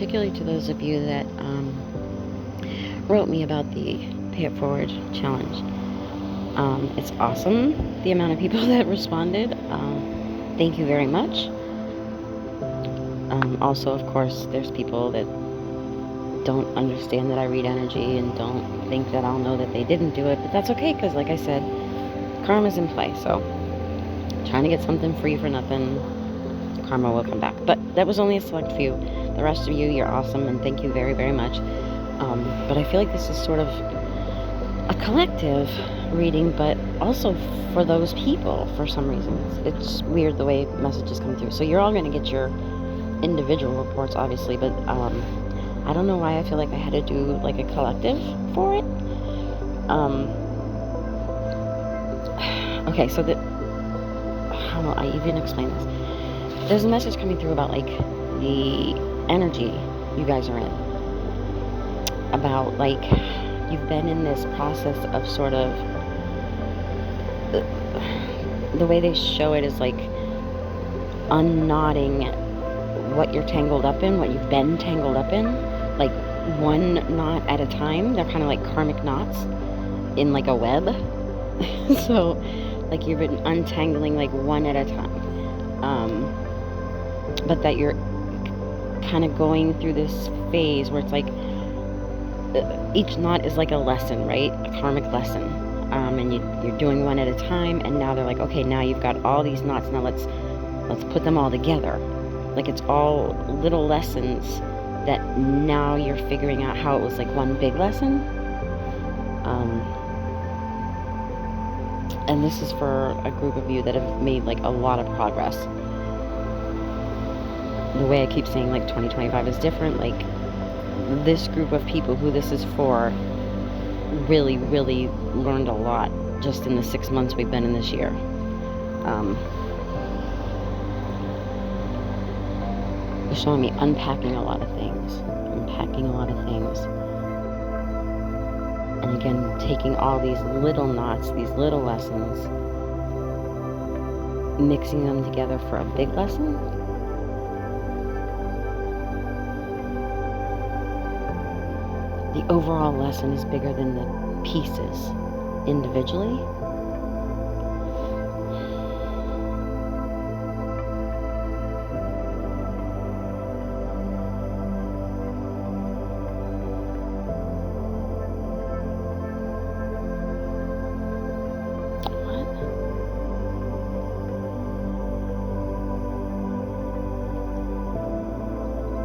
particularly to those of you that wrote me about the Pay It Forward challenge. It's awesome, the amount of people that responded. Thank you very much. Also, of course, there's people that don't understand that I read energy and don't think that I'll know that they didn't do it, but that's okay, because like I said, karma's in play. So trying to get something free for nothing, karma will come back. But that was only a select few. The rest of you, you're awesome, and thank you very, very much. But I feel like this is sort of a collective reading, but also for those people for some reason. It's weird the way messages come through. So you're all going to get your individual reports, obviously, but I don't know why I feel like I had to do like a collective for it. Okay, so how will I even explain this? There's a message coming through about like the energy you guys are in. About like you've been in this process of sort of, the way they show it is like unknotting what you're tangled up in, what you've been tangled up in, like one knot at a time. They're kind of like karmic knots in like a web. So like you've been untangling like one at a time, but that you're kind of going through this phase where it's like each knot is like a lesson, right? A karmic lesson. And you're doing one at a time, and now they're like, okay, now you've got all these knots, now let's put them all together. Like it's all little lessons that now you're figuring out how it was like one big lesson. And this is for a group of you that have made like a lot of progress. The way I keep saying like 2025 is different, like this group of people who this is for really, really learned a lot just in the 6 months we've been in this year. They're showing me unpacking a lot of things. And again, taking all these little knots, these little lessons, mixing them together for a big lesson. The overall lesson is bigger than the pieces individually.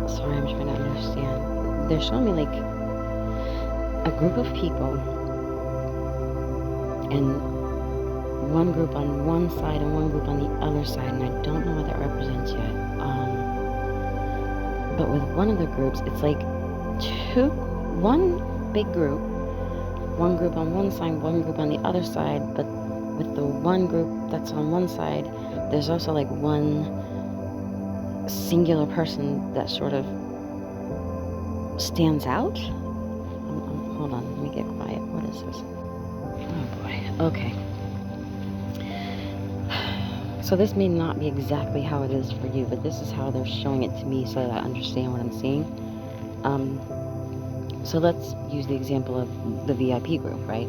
Sorry, I'm trying to understand. They're showing me like a group of people, and one group on one side and one group on the other side, and I don't know what that represents yet. But with one of the groups, it's like one big group, one group on one side, one group on the other side, but with the one group that's on one side, there's also like one singular person that sort of stands out. Hold on, let me get quiet. What is this? Oh boy. Okay. So this may not be exactly how it is for you, but this is how they're showing it to me so that I understand what I'm seeing. So let's use the example of the VIP group, right?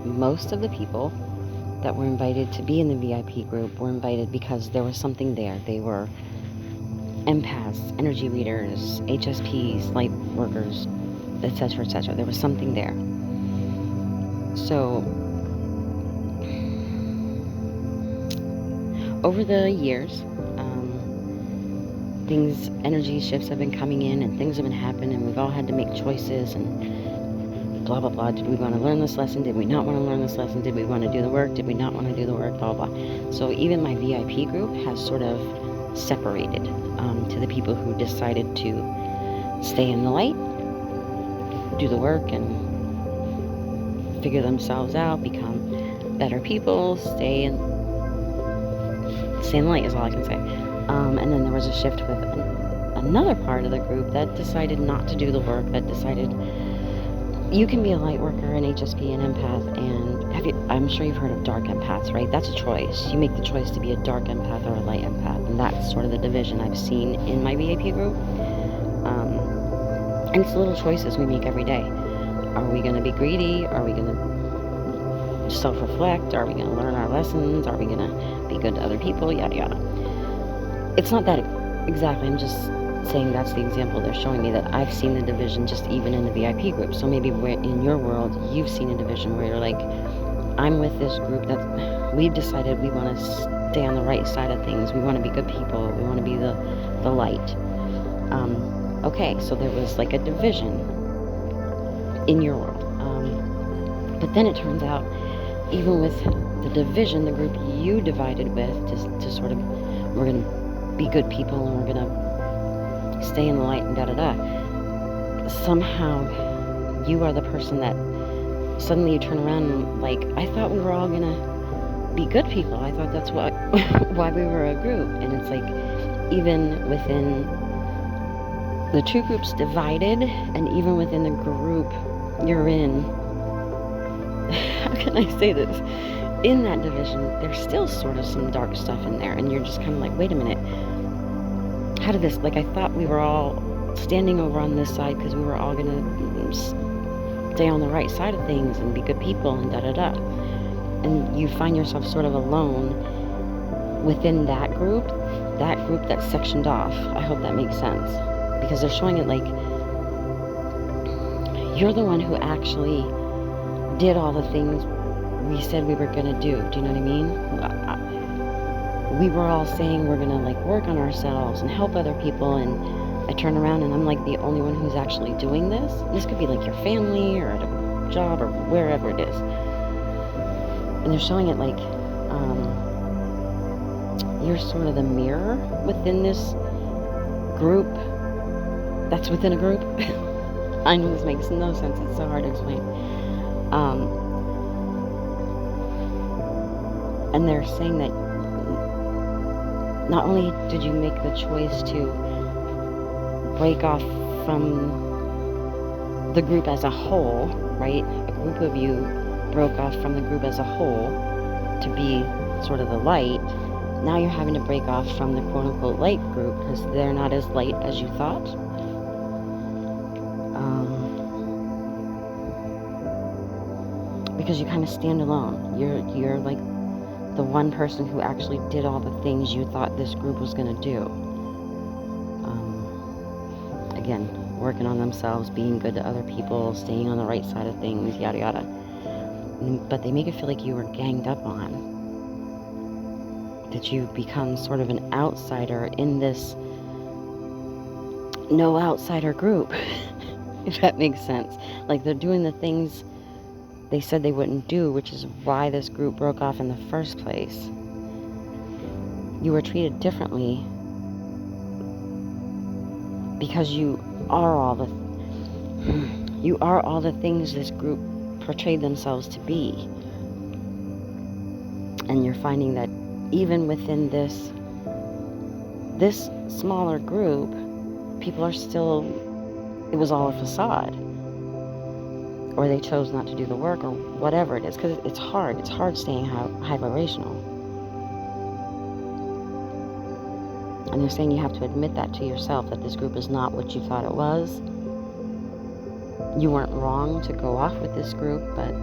Most of the people that were invited to be in the VIP group were invited because there was something there. They were empaths, energy readers, HSPs, light workers, etc., etc. There was something there. So over the years, energy shifts have been coming in, and things have been happening, and we've all had to make choices and blah blah blah. Did we want to learn this lesson? Did we not want to learn this lesson? Did we want to do the work? Did we not want to do the work? Blah blah. So even my VIP group has sort of separated to the people who decided to stay in the light, do the work, and figure themselves out, become better people, stay in the light is all I can say. And then there was a shift with another part of the group that decided not to do the work, that decided you can be a light worker, an HSP, an empath, and I'm sure you've heard of dark empaths, right? That's a choice. You make the choice to be a dark empath or a light empath, and that's sort of the division I've seen in my VIP group. And it's little choices we make every day. Are we going to be greedy? Are we going to self-reflect? Are we going to learn our lessons? Are we going to be good to other people? Yada, yada. It's not that exactly. I'm just saying that's the example they're showing me, that I've seen the division just even in the VIP group. So maybe in your world, you've seen a division where you're like, I'm with this group that we've decided we want to stay on the right side of things. We want to be good people. We want to be the light. Okay, so there was like a division in your world. But then it turns out, even with the division, the group you divided with to sort of, we're going to be good people and we're going to stay in the light and da-da-da. Somehow you are the person that suddenly you turn around and like, I thought we were all going to be good people. I thought that's why we were a group. And it's like, even within the two groups divided, and even within the group you're in, how can I say this? In that division, there's still sort of some dark stuff in there, and you're just kind of like, wait a minute, how did this, like, I thought we were all standing over on this side because we were all going to stay on the right side of things and be good people and da-da-da. And you find yourself sort of alone within that group that's sectioned off. I hope that makes sense. Because they're showing it like you're the one who actually did all the things we said we were going to do. Do you know what I mean? We were all saying we're going to like work on ourselves and help other people, and I turn around and I'm like the only one who's actually doing this. This could be like your family or at a job or wherever it is. And they're showing it like you're sort of the mirror within this group that's within a group. I know this makes no sense. It's so hard to explain. And they're saying that not only did you make the choice to break off from the group as a whole, right? A group of you broke off from the group as a whole to be sort of the light. Now you're having to break off from the quote-unquote light group because they're not as light as you thought. Because you kind of stand alone. You're like the one person who actually did all the things you thought this group was going to do. Again, working on themselves, being good to other people, staying on the right side of things, yada yada. But they make it feel like you were ganged up on. That you become sort of an outsider in this no outsider group. If that makes sense. Like they're doing the things they said they wouldn't do, which is why this group broke off in the first place. You were treated differently because you are all the things this group portrayed themselves to be. And you're finding that even within this smaller group, people are still, it was all a facade. Or they chose not to do the work, or whatever it is, because it's hard staying high vibrational. And they're saying you have to admit that to yourself, that this group is not what you thought it was. You weren't wrong to go off with this group, but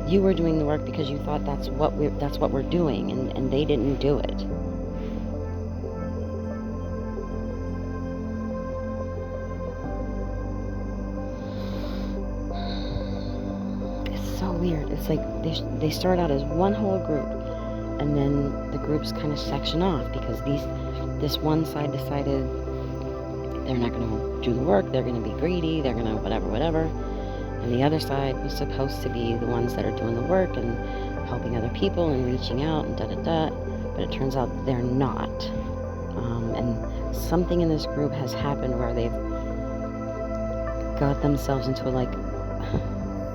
you were doing the work because you thought that's what we're doing, and they didn't do it. So weird. It's like they start out as one whole group, and then the groups kind of section off because this one side decided they're not going to do the work, they're going to be greedy, they're going to whatever, and the other side was supposed to be the ones that are doing the work and helping other people and reaching out and da-da-da, but it turns out they're not. And something in this group has happened where they've got themselves into like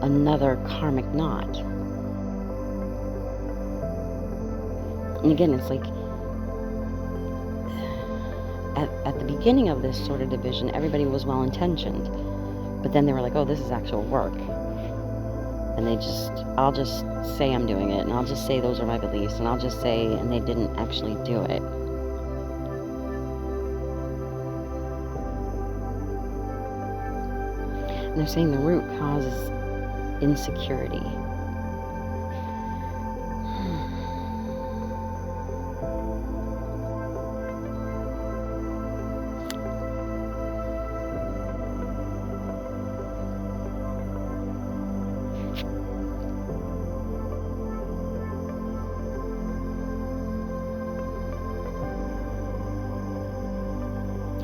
another karmic knot. And again, it's like at the beginning of this sort of division, everybody was well-intentioned, but then they were like, oh, this is actual work, and I'll just say I'm doing it, and I'll just say those are my beliefs, and I'll just say, and they didn't actually do it. they're saying the root cause is insecurity.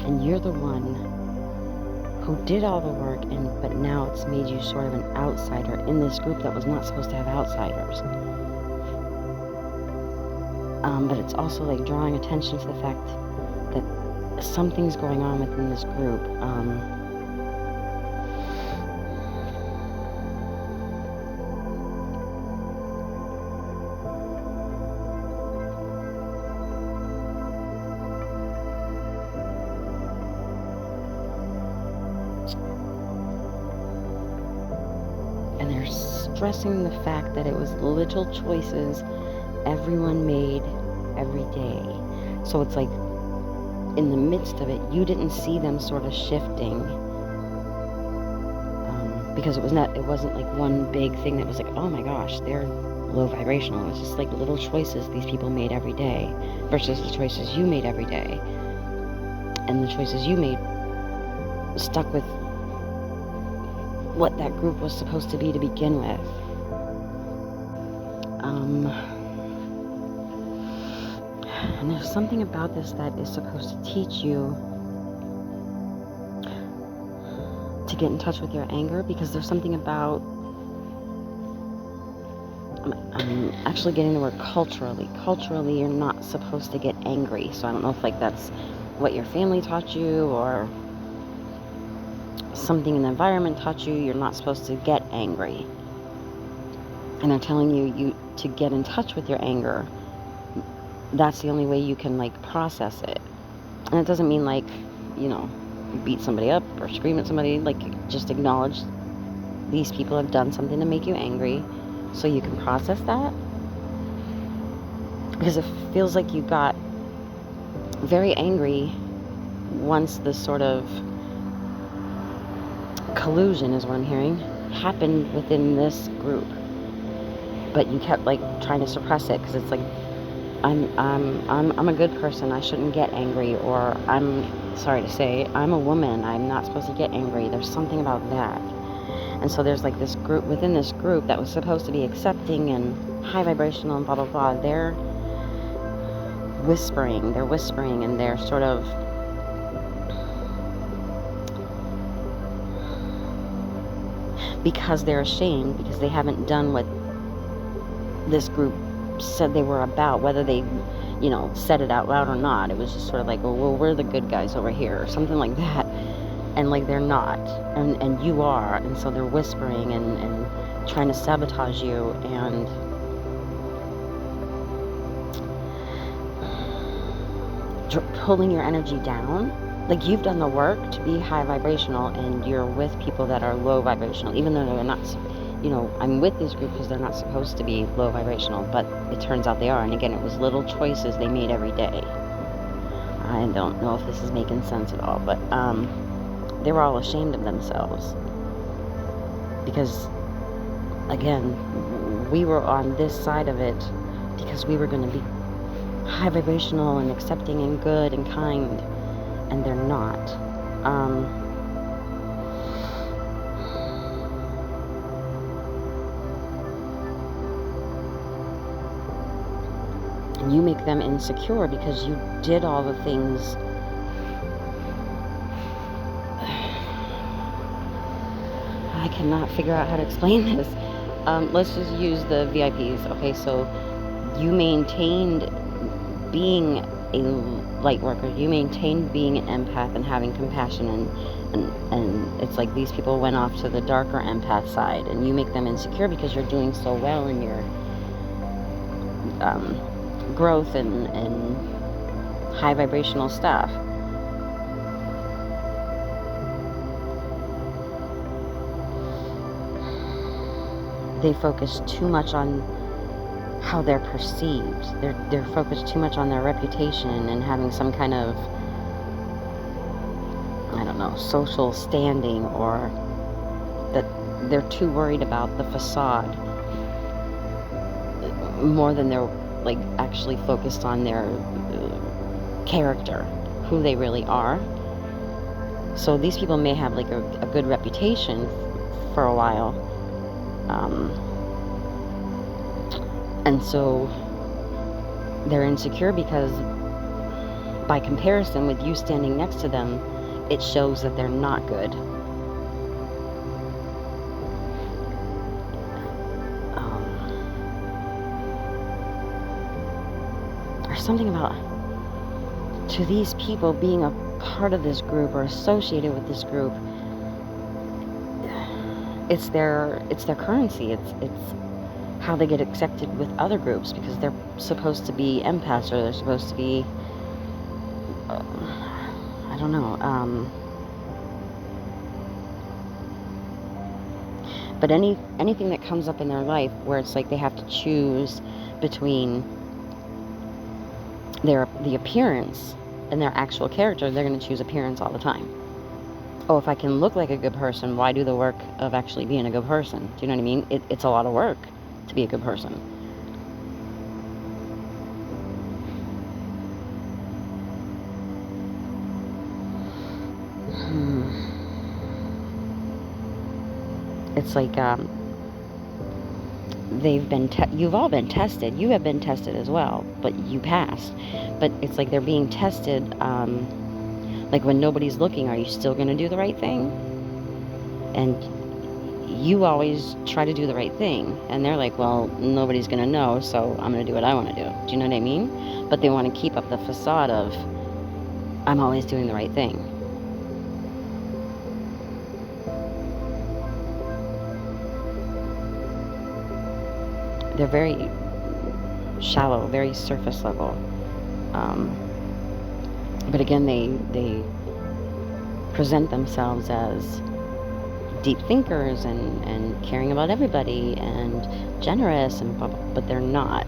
And you're the one who did all the work, but now it's made you sort of an outsider in this group that was not supposed to have outsiders. But it's also like drawing attention to the fact that something's going on within this group. And they're stressing the fact that it was little choices everyone made every day. So it's like in the midst of it, you didn't see them sort of shifting, because it wasn't like one big thing that was like, oh my gosh, they're low vibrational. It was just like little choices these people made every day versus the choices you made every day. And the choices you made stuck with what that group was supposed to be to begin with. And there's something about this that is supposed to teach you to get in touch with your anger, because there's something about, I'm actually getting the word culturally. Culturally, you're not supposed to get angry. So I don't know if like that's what your family taught you or something in the environment taught you. You're not supposed to get angry. And they're telling you to get in touch with your anger. That's the only way you can like process it. And it doesn't mean like, you beat somebody up or scream at somebody. Like, just acknowledge these people have done something to make you angry so you can process that. Because it feels like you got very angry once this sort of collusion, is what I'm hearing, happened within this group. But you kept like trying to suppress it because it's like, I'm a good person, I shouldn't get angry, or I'm sorry to say, I'm a woman, I'm not supposed to get angry. There's something about that. And so there's like this group within this group that was supposed to be accepting and high vibrational and blah blah blah. They're whispering and they're sort of because they're ashamed, because they haven't done what this group said they were about, whether they said it out loud or not. It was just sort of like, well, we're the good guys over here or something like that, and like they're not, and you are. And so they're whispering and trying to sabotage you and pulling your energy down. Like, you've done the work to be high vibrational, and you're with people that are low vibrational, even though they're not. I'm with this group because they're not supposed to be low vibrational, but it turns out they are. And again, it was little choices they made every day. I don't know if this is making sense at all, but they were all ashamed of themselves. Because, again, we were on this side of it because we were going to be high vibrational and accepting and good and kind, and they're not. And you make them insecure because you did all the things. I cannot figure out how to explain this. Let's just use the VIPs. Okay, so you maintained being a light worker. You maintained being an empath and having compassion, and it's like these people went off to the darker empath side, and you make them insecure because you're doing so well in your growth and high vibrational stuff. They focus too much on how they're perceived. They're focused too much on their reputation and having some kind of, I don't know, social standing or that they're too worried about the facade more than they're like actually focused on their character, who they really are. So these people may have like a good reputation for a while, and so they're insecure because by comparison with you standing next to them, it shows that they're not good. There's something about, to these people, being a part of this group or associated with this group, it's their currency. It's how they get accepted with other groups, because they're supposed to be empaths, or they're supposed to be, I don't know, but anything that comes up in their life where it's like they have to choose between the appearance and their actual character, they're going to choose appearance all the time. Oh, if I can look like a good person, why do the work of actually being a good person? Do you know what I mean? It's a lot of work to be a good person. It's like you've all been tested. You have been tested as well, but you passed. But it's like they're being tested. Like when nobody's looking, are you still going to do the right thing? And you always try to do the right thing, and they're like, well, nobody's going to know, so I'm going to do what I want to do. Do you know what I mean? But they want to keep up the facade of, I'm always doing the right thing. They're very shallow, very surface level. But again, they present themselves as deep thinkers and caring about everybody and generous and blah, blah, but they're not.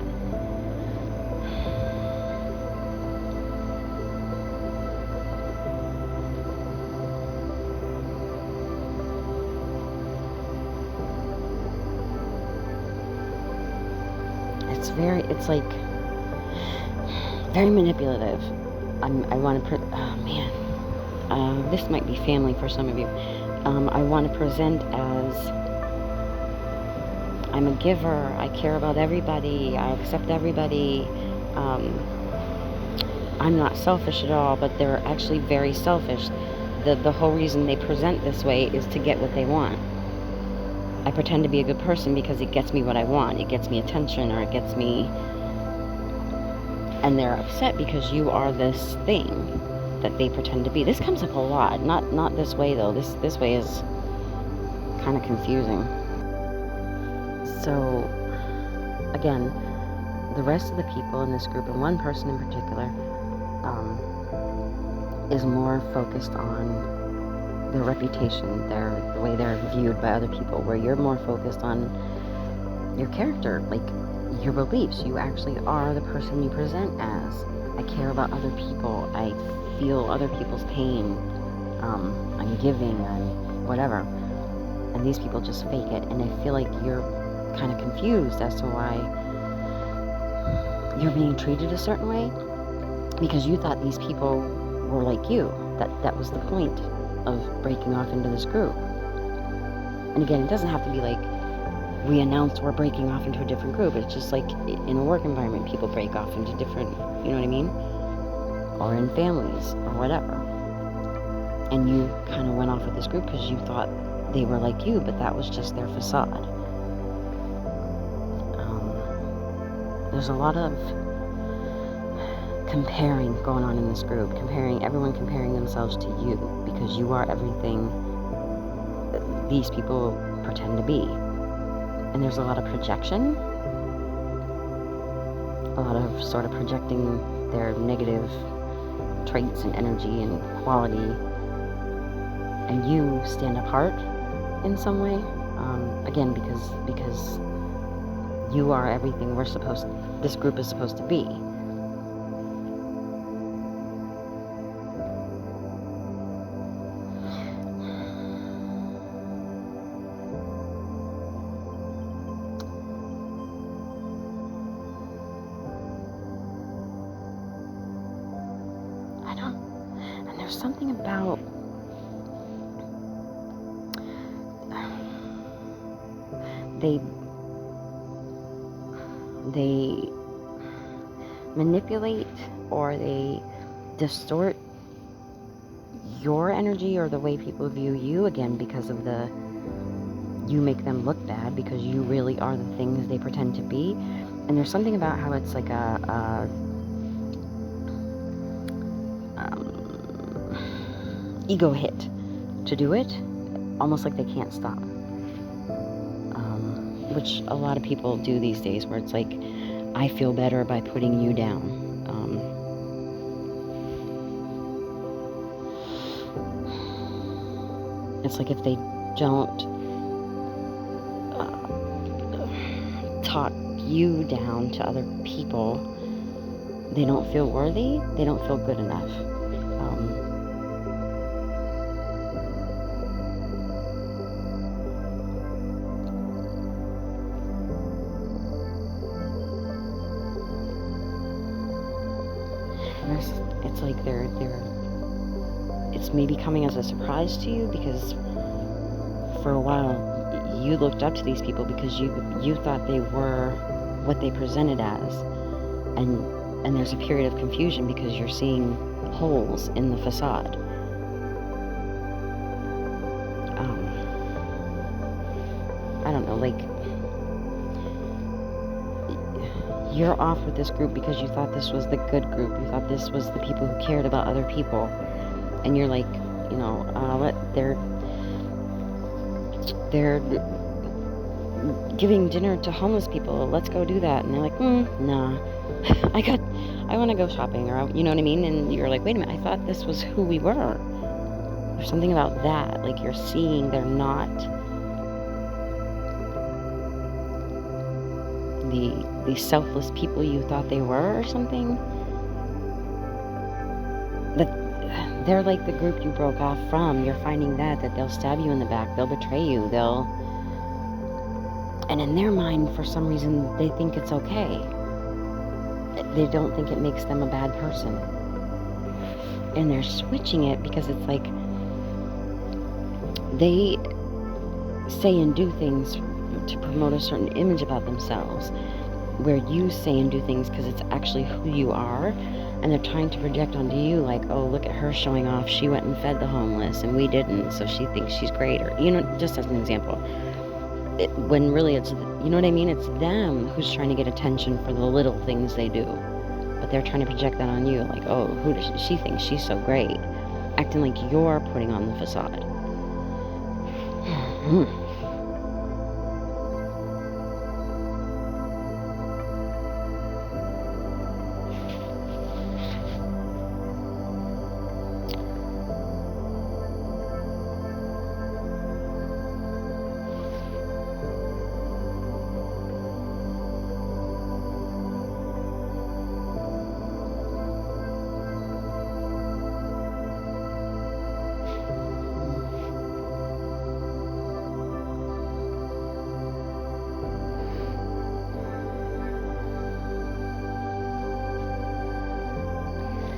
It's like very manipulative. I want to oh man, this might be family for some of you. I want to present as, I'm a giver, I care about everybody, I accept everybody, I'm not selfish at all, but they're actually very selfish. The whole reason they present this way is to get what they want. I pretend to be a good person because it gets me what I want. It gets me attention, or it gets me... And they're upset because you are this thing that they pretend to be. This comes up a lot. Not this way, though. This way is kind of confusing. So, again, the rest of the people in this group, and one person in particular, is more focused on their reputation, the way they're viewed by other people, where you're more focused on your character, like your beliefs. You actually are the person you present as. I care about other people. I feel other people's pain. I'm giving. I'm whatever. And these people just fake it. And I feel like you're kind of confused as to why you're being treated a certain way, because you thought these people were like you. That was the point of breaking off into this group. And again, it doesn't have to be like we announced we're breaking off into a different group. It's just like in a work environment, people break off into different, you know what I mean? Or in families or whatever. And you kind of went off with this group because you thought they were like you, but that was just their facade. There's a lot of comparing going on in this group, everyone comparing themselves to you, because you are everything that these people pretend to be. And there's a lot of projection, a lot of sort of projecting their negative traits and energy and quality, and you stand apart in some way, again, because you are everything this group is supposed to be. there's something about they manipulate or they distort your energy or the way people view you, again, because of you make them look bad because you really are the things they pretend to be. And there's something about how it's like a ego hit to do it, almost like they can't stop, which a lot of people do these days, where it's like, I feel better by putting you down. It's like if they don't talk you down to other people, they don't feel worthy, they don't feel good enough. It's like it's maybe coming as a surprise to you, because for a while you looked up to these people because you thought they were what they presented as, and there's a period of confusion because you're seeing holes in the facade. I don't know, like, you're off with this group because you thought this was the good group. You thought this was the people who cared about other people. And you're like, you know, they're giving dinner to homeless people. Let's go do that. And they're like, nah, I want to go shopping, or, you know what I mean? And you're like, wait a minute, I thought this was who we were. There's something about that. Like, you're seeing they're not the selfless people you thought they were, or something. That they're like the group you broke off from. You're finding that they'll stab you in the back, they'll betray you, and in their mind, for some reason, they think it's okay. They don't think it makes them a bad person. And they're switching it because it's like they say and do things to promote a certain image about themselves, where you say and do things because it's actually who you are, and they're trying to project onto you, like, oh, look at her showing off, she went and fed the homeless and we didn't, so she thinks she's great, or, you know, just as an example. When really it's, you know what I mean, it's them who's trying to get attention for the little things they do, but they're trying to project that on you, like, oh, who does she think she's so great, acting like you're putting on the facade.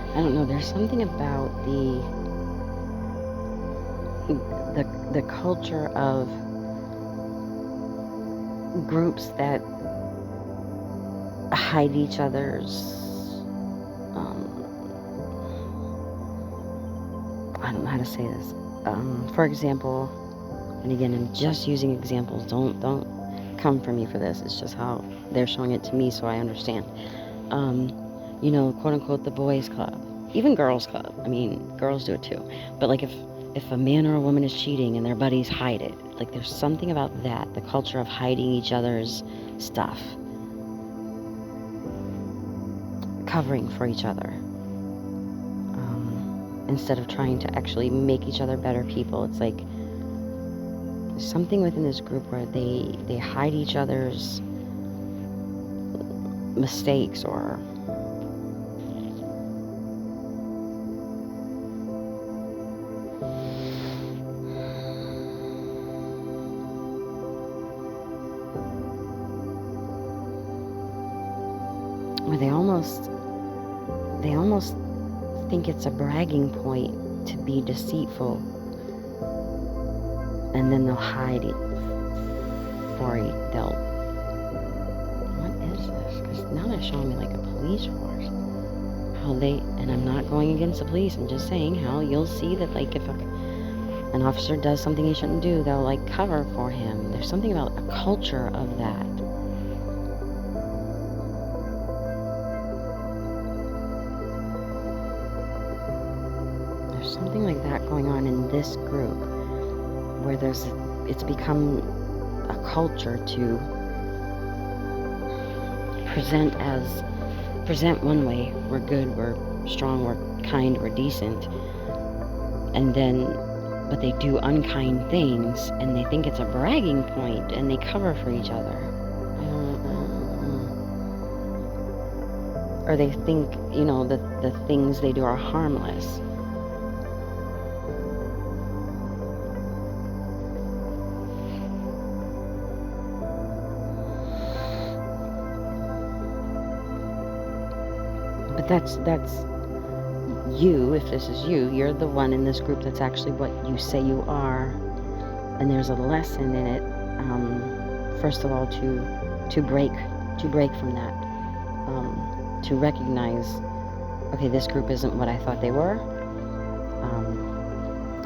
I don't know, there's something about the culture of groups that hide each other's, I don't know how to say this. For example, and again, I'm just using examples, don't come for me for this, it's just how they're showing it to me so I understand. You know, quote unquote, the boys club, even girls club. I mean, girls do it too. But like, if a man or a woman is cheating and their buddies hide it, like, there's something about that, the culture of hiding each other's stuff, covering for each other, instead of trying to actually make each other better people. It's like there's something within this group where they hide each other's mistakes, or where they almost think it's a bragging point to be deceitful, and then they'll hide it for you. What is this? Because now they're showing me like a police force. And I'm not going against the police, I'm just saying how you'll see that, like, if an officer does something he shouldn't do, they'll, like, cover for him. There's something about a culture of that. There's something like that going on in this group, where it's become a culture to present one way. We're good, we're strong, we're kind, we're decent. And then, but they do unkind things, and they think it's a bragging point, and they cover for each other. Or they think, the things they do are harmless. But that's you. If this is you're the one in this group that's actually what you say you are. And there's a lesson in it, first of all, to break from that, to recognize, okay, this group isn't what I thought they were,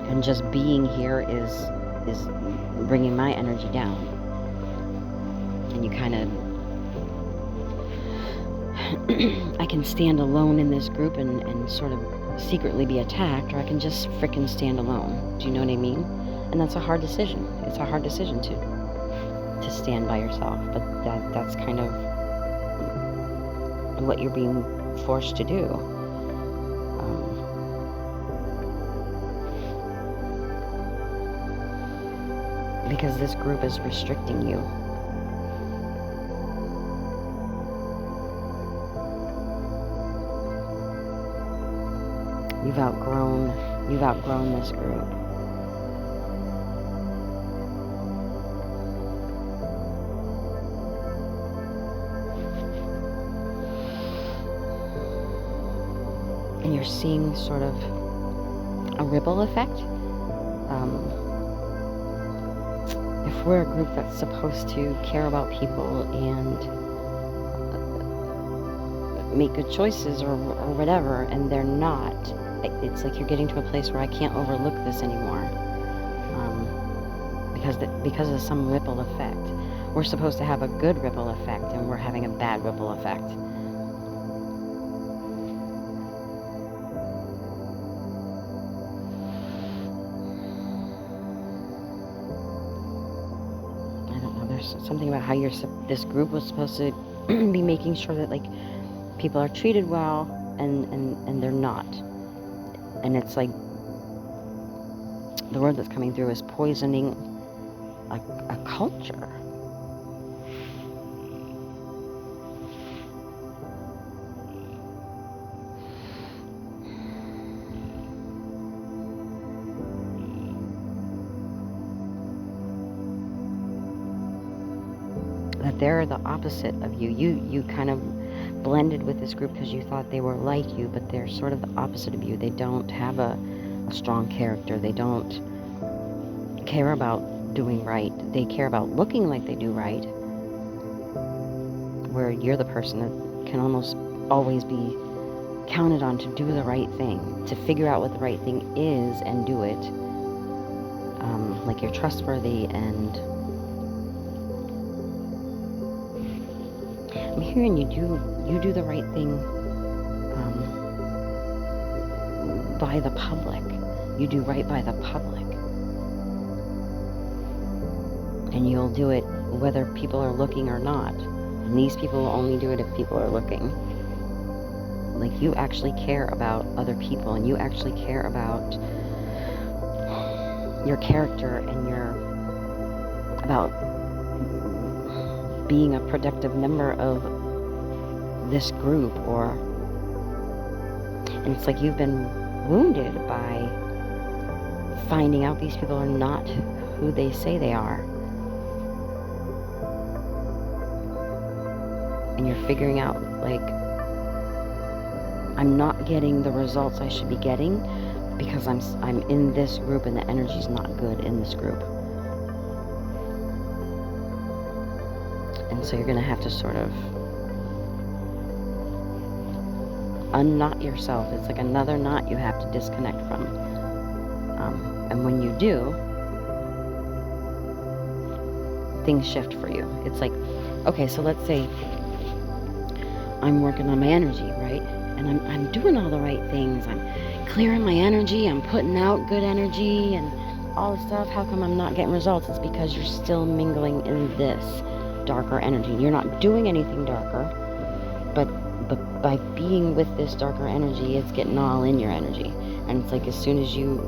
and just being here is bringing my energy down. And you kind of I can stand alone in this group and sort of secretly be attacked, or I can just frickin' stand alone. Do you know what I mean? And that's a hard decision. It's a hard decision to stand by yourself, but that's kind of what you're being forced to do. Because this group is restricting you. You've outgrown this group. And you're seeing sort of a ripple effect. If we're a group that's supposed to care about people and make good choices or whatever, and they're not, it's like you're getting to a place where I can't overlook this anymore, because of some ripple effect. We're supposed to have a good ripple effect, and we're having a bad ripple effect. I don't know, there's something about how this group was supposed to be making sure that, like, people are treated well, and they're not. And it's like, the word that's coming through is poisoning a culture. That they're the opposite of you. You kind of blended with this group because you thought they were like you, but they're sort of the opposite of you. They don't have a strong character. They don't care about doing right. They care about looking like they do right, where you're the person that can almost always be counted on to do the right thing, to figure out what the right thing is and do it. Like, you're trustworthy, and I'm hearing you do the right thing by the public. You do right by the public. And you'll do it whether people are looking or not. And these people will only do it if people are looking. Like, you actually care about other people, and you actually care about your character, and about being a productive member of this group, and it's like you've been wounded by finding out these people are not who they say they are. And you're figuring out, like, I'm not getting the results I should be getting because I'm in this group and the energy's not good in this group. And so you're going to have to sort of unknot yourself. It's like another knot you have to disconnect from. And when you do, things shift for you. It's like, okay, so let's say I'm working on my energy, right? And I'm doing all the right things. I'm clearing my energy. I'm putting out good energy and all this stuff. How come I'm not getting results? It's because you're still mingling in this darker energy. You're not doing anything darker, but by being with this darker energy, it's getting all in your energy. And it's like, as soon as you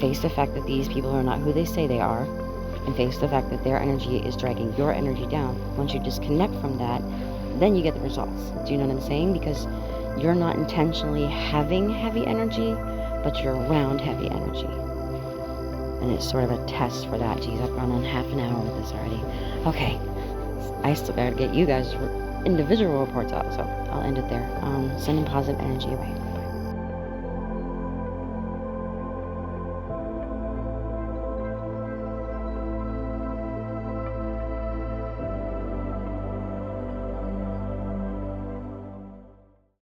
face the fact that these people are not who they say they are, and face the fact that their energy is dragging your energy down, once you disconnect from that, then you get the results. Do you know what I'm saying? Because you're not intentionally having heavy energy, but you're around heavy energy. And it's sort of a test for that. Geez, I've gone on half an hour with this already. Okay, I still gotta get you guys individual reports out, so I'll end it there. Sending positive energy away.